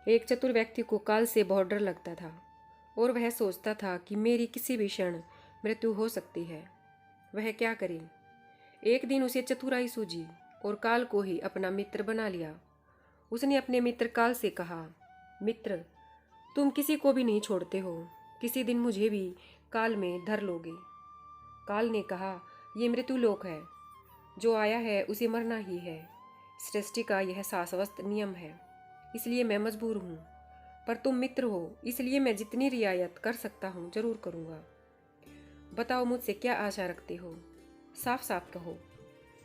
एक चतुर व्यक्ति को काल से बहुत डर लगता था और वह सोचता था कि मेरी किसी भी क्षण मृत्यु हो सकती है। वह क्या करे। एक दिन उसे चतुराई सूझी और काल को ही अपना मित्र बना लिया। उसने अपने मित्र काल से कहा, मित्र, तुम किसी को भी नहीं छोड़ते हो, किसी दिन मुझे भी काल में धर लोगे। काल ने कहा, ये मृत्युलोक है, जो आया है उसे मरना ही है। सृष्टि का यह शाश्वत नियम है, इसलिए मैं मजबूर हूँ। पर तुम मित्र हो, इसलिए मैं जितनी रियायत कर सकता हूँ जरूर करूँगा। बताओ मुझसे क्या आशा रखते हो, साफ साफ कहो।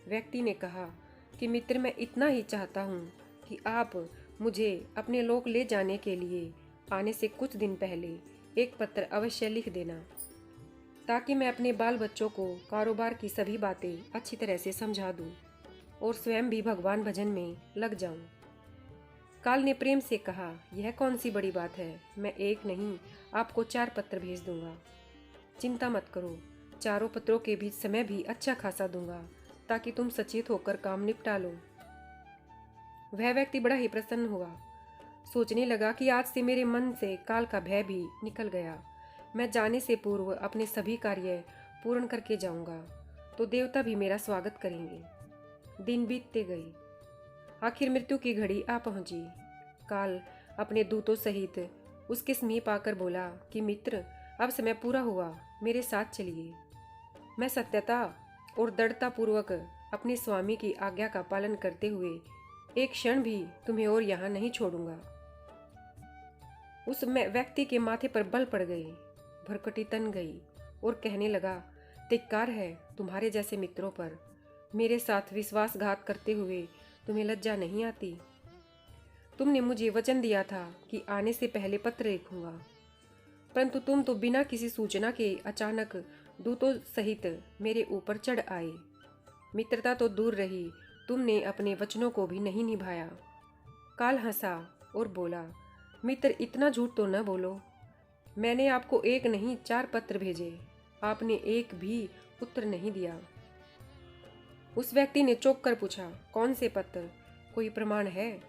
व्यक्ति ने कहा कि मित्र, मैं इतना ही चाहता हूँ कि आप मुझे अपने लोक ले जाने के लिए आने से कुछ दिन पहले एक पत्र अवश्य लिख देना, ताकि मैं अपने बाल बच्चों को कारोबार की सभी बातें अच्छी तरह से समझा दूं और स्वयं भी भगवान भजन में लग जाऊं। काल ने प्रेम से कहा, यह कौन सी बड़ी बात है, मैं एक नहीं आपको 4 पत्र भेज दूंगा। चिंता मत करो, चारों पत्रों के बीच समय भी अच्छा खासा दूंगा, ताकि तुम सचेत होकर काम निपटा लो। वह व्यक्ति बड़ा ही प्रसन्न हुआ, सोचने लगा कि आज से मेरे मन से काल का भय भी निकल गया। मैं जाने से पूर्व अपने सभी कार्य पूर्ण करके जाऊंगा, तो देवता भी मेरा स्वागत करेंगे। दिन बीतते गए, आखिर मृत्यु की घड़ी आ पहुंची। काल अपने दूतों सहित उसके समीप आकर बोला कि मित्र, अब समय पूरा हुआ, मेरे साथ चलिए। मैं सत्यता और दृढ़ता पूर्वक अपने स्वामी की आज्ञा का पालन करते हुए एक क्षण भी तुम्हें और यहाँ नहीं छोड़ूंगा। उस व्यक्ति के माथे पर बल पड़ गए, भरकटी तन गई और कहने लगा, धिक्कार है तुम्हारे जैसे मित्रों पर। मेरे साथ विश्वासघात करते हुए तुम्हें लज्जा नहीं आती। तुमने मुझे वचन दिया था कि आने से पहले पत्र लिखूंगा, परंतु तुम तो बिना किसी सूचना के अचानक दूतों सहित मेरे ऊपर चढ़ आए। मित्रता तो दूर रही, तुमने अपने वचनों को भी नहीं निभाया। काल हंसा और बोला, मित्र, इतना झूठ तो न बोलो। मैंने आपको एक नहीं 4 पत्र भेजे, आपने एक भी उत्तर नहीं दिया। उस व्यक्ति ने चौंक कर पूछा, कौन से पत्र, कोई प्रमाण है?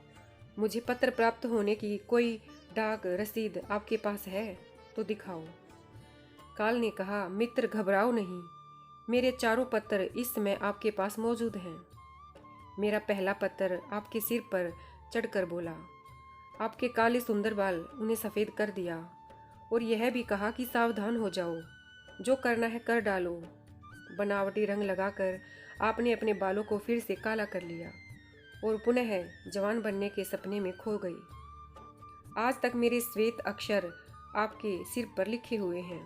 मुझे पत्र प्राप्त होने की कोई डाक रसीद आपके पास है तो दिखाओ। काल ने कहा, मित्र, घबराओ नहीं, मेरे 4 पत्र इस समय आपके पास मौजूद हैं। मेरा पहला पत्र आपके सिर पर चढ़कर बोला, आपके काले सुंदर बाल उन्हें सफ़ेद कर दिया और यह भी कहा कि सावधान हो जाओ, जो करना है कर डालो। बनावटी रंग लगाकर आपने अपने बालों को फिर से काला कर लिया और पुनः जवान बनने के सपने में खो गई। आज तक मेरे श्वेत अक्षर आपके सिर पर लिखे हुए हैं।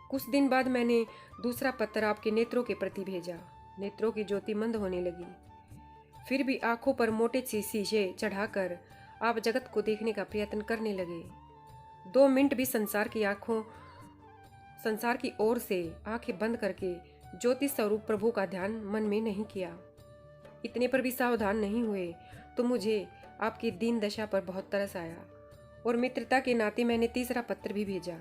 कुछ दिन बाद मैंने दूसरा पत्र आपके नेत्रों के प्रति भेजा। नेत्रों की ज्योति मंद होने लगी, फिर भी आंखों पर मोटे शीशे चढ़ाकर आप जगत को देखने का प्रयत्न करने लगे। 2 मिनट भी संसार की ओर से आंखें बंद करके ज्योति स्वरूप प्रभु का ध्यान मन में नहीं किया। इतने पर भी सावधान नहीं हुए तो मुझे आपकी दीन दशा पर बहुत तरस आया और मित्रता के नाते मैंने तीसरा पत्र भी भेजा।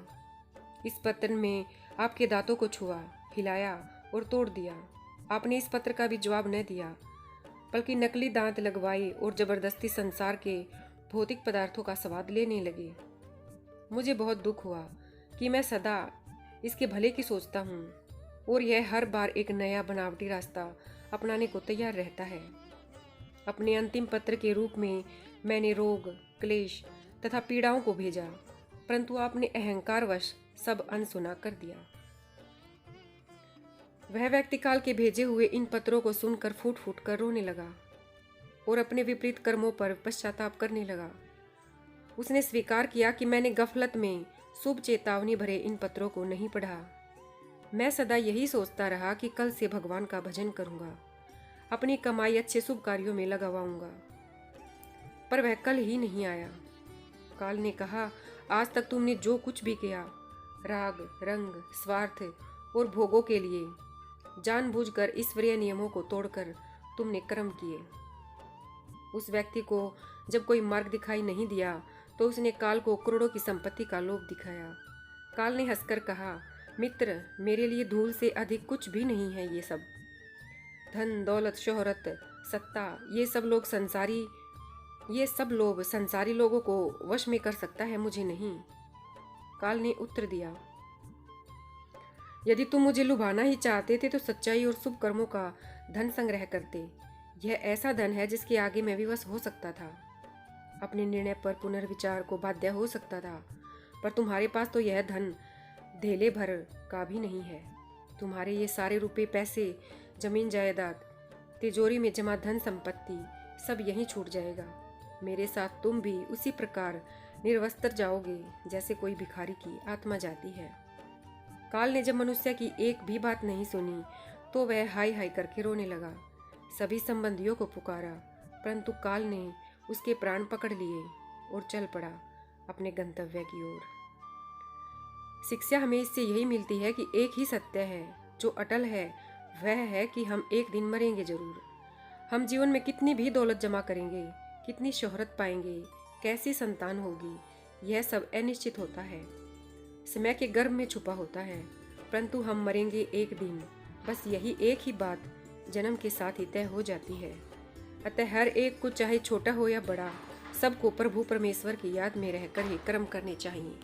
इस पत्र में आपके दांतों को छुआ, हिलाया और तोड़ दिया। आपने इस पत्र का भी जवाब न दिया, बल्कि नकली दांत लगवाए और जबरदस्ती संसार के भौतिक पदार्थों का स्वाद लेने लगे। मुझे बहुत दुख हुआ कि मैं सदा इसके भले की सोचता हूँ और यह हर बार एक नया बनावटी रास्ता अपनाने को तैयार रहता है। अपने अंतिम पत्र के रूप में मैंने रोग, क्लेश तथा पीड़ाओं को भेजा, परंतु आपने अहंकारवश सब अनसुना कर दिया। वह व्यक्ति काल के भेजे हुए इन पत्रों को सुनकर फूट फूट कर रोने लगा और अपने विपरीत कर्मों पर पश्चाताप करने लगा। उसने स्वीकार किया कि मैंने गफलत में शुभ चेतावनी भरे इन पत्रों को नहीं पढ़ा। मैं सदा यही सोचता रहा कि कल से भगवान का भजन करूंगा, अपनी कमाई अच्छे शुभ कार्यों में लगावाऊंगा, पर वह कल ही नहीं आया। काल ने कहा, आज तक तुमने जो कुछ भी किया, राग, रंग, स्वार्थ और भोगों के लिए जानबूझकर ईश्वरीय नियमों को तोड़कर तुमने कर्म किए। उस व्यक्ति को जब कोई मार्ग दिखाई नहीं दिया तो उसने काल को करोड़ों की संपत्ति का लोभ दिखाया। काल ने हंसकर कहा, मित्र, मेरे लिए धूल से अधिक कुछ भी नहीं है ये सब। धन, दौलत, शोहरत, सत्ता, ये सब लोग संसारी ये सब लोभ संसारी लोगों को वश में कर सकता है, मुझे नहीं। काल ने उत्तर दिया, यदि तुम मुझे लुभाना ही चाहते थे तो सच्चाई और शुभ कर्मों का धन संग्रह करते। यह ऐसा धन है जिसके आगे मैं विवश हो सकता था, अपने निर्णय पर पुनर्विचार को बाध्य हो सकता था, पर तुम्हारे पास तो यह धन धेले भर का भी नहीं है। तुम्हारे ये सारे रुपए, पैसे, जमीन जायदाद, तिजोरी में जमा धन संपत्ति सब यहीं छूट जाएगा। मेरे साथ तुम भी उसी प्रकार निर्वस्त्र जाओगे जैसे कोई भिखारी की आत्मा जाती है। काल ने जब मनुष्य की एक भी बात नहीं सुनी तो वह हाय हाय करके रोने लगा। सभी संबंधियों को पुकारा, परंतु काल ने उसके प्राण पकड़ लिए और चल पड़ा अपने गंतव्य की ओर। शिक्षा हमें इससे यही मिलती है कि एक ही सत्य है जो अटल है, वह है कि हम एक दिन मरेंगे जरूर। हम जीवन में कितनी भी दौलत जमा करेंगे, कितनी शोहरत पाएंगे, कैसी संतान होगी, यह सब अनिश्चित होता है, समय के गर्भ में छुपा होता है, परंतु हम मरेंगे एक दिन। बस यही एक ही बात जन्म के साथ ही तय हो जाती है। अतः हर एक को, चाहे छोटा हो या बड़ा, सबको प्रभु परमेश्वर की याद में रहकर ही कर्म करने चाहिए।